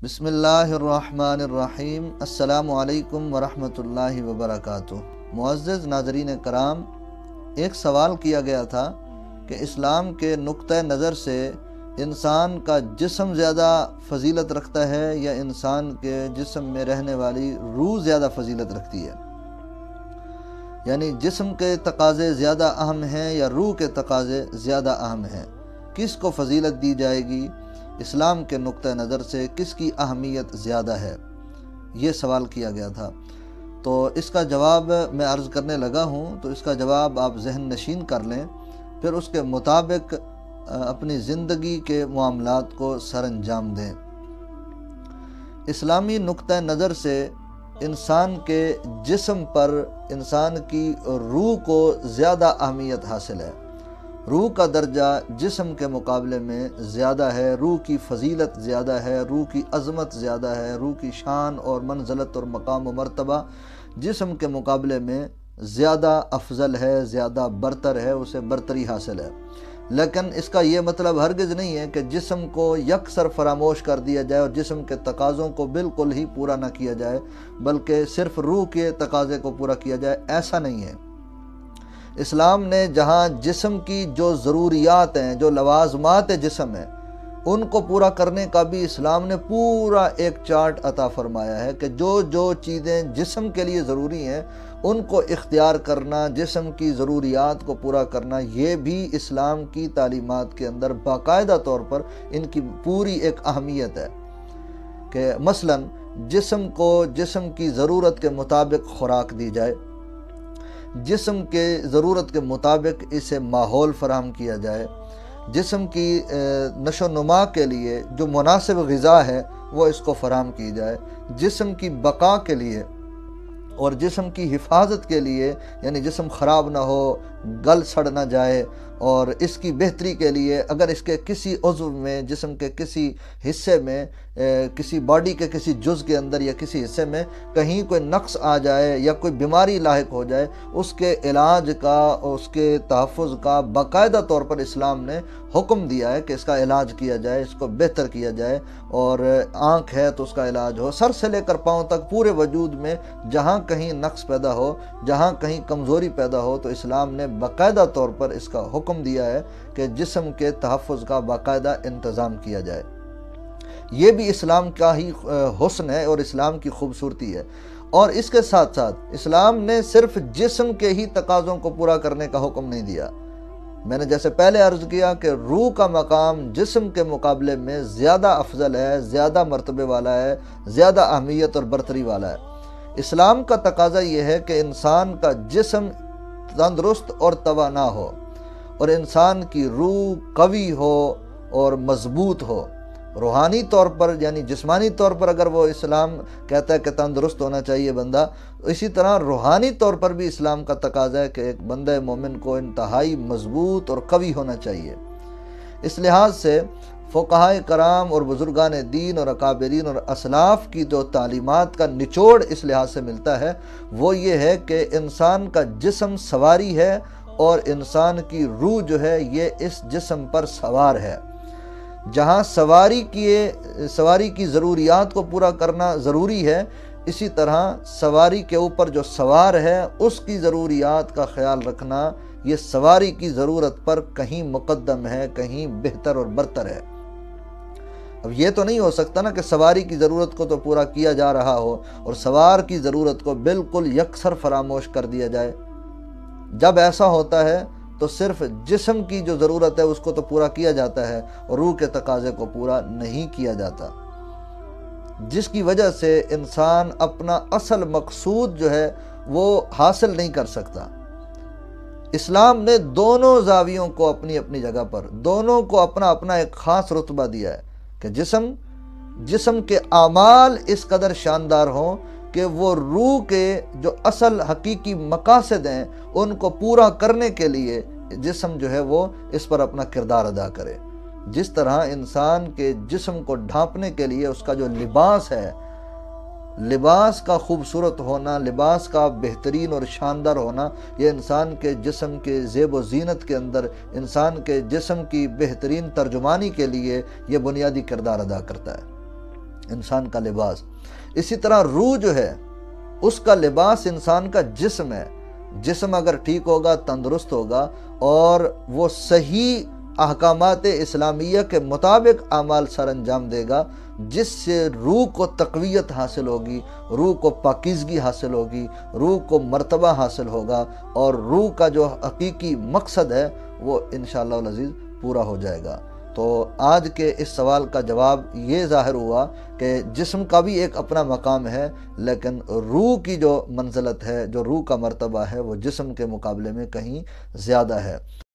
بسم اللہ الرحمن الرحیم۔ السلام علیکم ورحمۃ اللہ وبرکاتہ۔ معزز ناظرین کرام، ایک سوال کیا گیا تھا کہ اسلام کے نقطہ نظر سے انسان کا جسم زیادہ فضیلت رکھتا ہے یا انسان کے جسم میں رہنے والی روح زیادہ فضیلت رکھتی ہے؟ یعنی جسم کے تقاضے زیادہ اہم ہیں یا روح کے تقاضے زیادہ اہم ہیں؟ کس کو فضیلت دی جائے گی؟ اسلام کے نقطہ نظر سے کس کی اہمیت زیادہ ہے؟ یہ سوال کیا گیا تھا۔ تو اس کا جواب میں عرض کرنے لگا ہوں، تو اس کا جواب آپ ذہن نشین کر لیں، پھر اس کے مطابق اپنی زندگی کے معاملات کو سر انجام دیں۔ اسلامی نقطہ نظر سے انسان کے جسم پر انسان کی روح کو زیادہ اہمیت حاصل ہے۔ روح کا درجہ جسم کے مقابلے میں زیادہ ہے، روح کی فضیلت زیادہ ہے، روح کی عظمت زیادہ ہے، روح کی شان اور منزلت اور مقام و مرتبہ جسم کے مقابلے میں زیادہ افضل ہے، زیادہ برتر ہے، اسے برتری حاصل ہے۔ لیکن اس کا یہ مطلب ہرگز نہیں ہے کہ جسم کو یکسر فراموش کر دیا جائے اور جسم کے تقاضوں کو بالکل ہی پورا نہ کیا جائے، بلکہ صرف روح کے تقاضے کو پورا کیا جائے، ایسا نہیں ہے۔ اسلام نے جہاں جسم کی جو ضروریات ہیں، جو لوازمات جسم ہیں، ان کو پورا کرنے کا بھی اسلام نے پورا ایک چارٹ عطا فرمایا ہے کہ جو چیزیں جسم کے لیے ضروری ہیں ان کو اختیار کرنا، جسم کی ضروریات کو پورا کرنا، یہ بھی اسلام کی تعلیمات کے اندر باقاعدہ طور پر ان کی پوری ایک اہمیت ہے کہ مثلاً جسم کو جسم کی ضرورت کے مطابق خوراک دی جائے، جسم کے ضرورت کے مطابق اسے ماحول فراہم کیا جائے، جسم کی نشو و نما کے لیے جو مناسب غذا ہے وہ اس کو فراہم کی جائے، جسم کی بقا کے لیے اور جسم کی حفاظت کے لیے، یعنی جسم خراب نہ ہو، گل سڑ نہ جائے، اور اس کی بہتری کے لیے اگر اس کے کسی عضو میں، جسم کے کسی حصے میں، کسی باڈی کے کسی جز کے اندر یا کسی حصے میں کہیں کوئی نقص آ جائے یا کوئی بیماری لاحق ہو جائے، اس کے علاج کا، اس کے تحفظ کا باقاعدہ طور پر اسلام نے حکم دیا ہے کہ اس کا علاج کیا جائے، اس کو بہتر کیا جائے، اور آنکھ ہے تو اس کا علاج ہو، سر سے لے کر پاؤں تک پورے وجود میں جہاں کہیں نقص پیدا ہو، جہاں کہیں کمزوری پیدا ہو، تو اسلام نے باقاعدہ طور پر اس کا حکم دیا ہے کہ جسم کے تحفظ کا باقاعدہ انتظام کیا جائے۔ یہ بھی اسلام کا ہی حسن ہے اور اسلام کی خوبصورتی ہے۔ اور اس کے ساتھ ساتھ اسلام نے صرف جسم کے ہی تقاضوں کو پورا کرنے کا حکم نہیں دیا۔ میں نے جیسے پہلے عرض کیا کہ روح کا مقام جسم کے مقابلے میں زیادہ افضل ہے، زیادہ مرتبے والا ہے، زیادہ اہمیت اور برتری والا ہے۔ اسلام کا تقاضا یہ ہے کہ انسان کا جسم تندرست اور توانا ہو، اور انسان کی روح قوی ہو اور مضبوط ہو۔ روحانی طور پر یعنی جسمانی طور پر اگر وہ اسلام کہتا ہے کہ تندرست ہونا چاہیے بندہ، اسی طرح روحانی طور پر بھی اسلام کا تقاضا ہے کہ ایک بندہ مومن کو انتہائی مضبوط اور قوی ہونا چاہیے۔ اس لحاظ سے فقہائے کرام اور بزرگان دین اور اکابرین اور اسلاف کی جو تعلیمات کا نچوڑ اس لحاظ سے ملتا ہے وہ یہ ہے کہ انسان کا جسم سواری ہے اور انسان کی روح جو ہے یہ اس جسم پر سوار ہے۔ جہاں سواری کی ضروریات کو پورا کرنا ضروری ہے، اسی طرح سواری کے اوپر جو سوار ہے اس کی ضروریات کا خیال رکھنا یہ سواری کی ضرورت پر کہیں مقدم ہے، کہیں بہتر اور برتر ہے۔ اب یہ تو نہیں ہو سکتا نا کہ سواری کی ضرورت کو تو پورا کیا جا رہا ہو اور سوار کی ضرورت کو بالکل یکسر فراموش کر دیا جائے۔ جب ایسا ہوتا ہے تو صرف جسم کی جو ضرورت ہے اس کو تو پورا کیا جاتا ہے اور روح کے تقاضے کو پورا نہیں کیا جاتا، جس کی وجہ سے انسان اپنا اصل مقصود جو ہے وہ حاصل نہیں کر سکتا۔ اسلام نے دونوں زاویوں کو اپنی اپنی جگہ پر، دونوں کو اپنا اپنا ایک خاص رتبہ دیا ہے کہ جسم کے اعمال اس قدر شاندار ہوں کہ وہ روح کے جو اصل حقیقی مقاصد ہیں ان کو پورا کرنے کے لیے جسم جو ہے وہ اس پر اپنا کردار ادا کرے۔ جس طرح انسان کے جسم کو ڈھانپنے کے لیے اس کا جو لباس ہے، لباس کا خوبصورت ہونا، لباس کا بہترین اور شاندار ہونا، یہ انسان کے جسم کے زیب و زینت کے اندر، انسان کے جسم کی بہترین ترجمانی کے لیے یہ بنیادی کردار ادا کرتا ہے۔ انسان کا لباس۔ اسی طرح روح جو ہے اس کا لباس انسان کا جسم ہے۔ جسم اگر ٹھیک ہوگا، تندرست ہوگا اور وہ صحیح احکامات اسلامیہ کے مطابق اعمال سر انجام دے گا، جس سے روح کو تقویت حاصل ہوگی، روح کو پاکیزگی حاصل ہوگی، روح کو مرتبہ حاصل ہوگا، اور روح کا جو حقیقی مقصد ہے وہ انشاءاللہ العزیز پورا ہو جائے گا۔ تو آج کے اس سوال کا جواب یہ ظاہر ہوا کہ جسم کا بھی ایک اپنا مقام ہے، لیکن روح کی جو منزلت ہے، جو روح کا مرتبہ ہے، وہ جسم کے مقابلے میں کہیں زیادہ ہے۔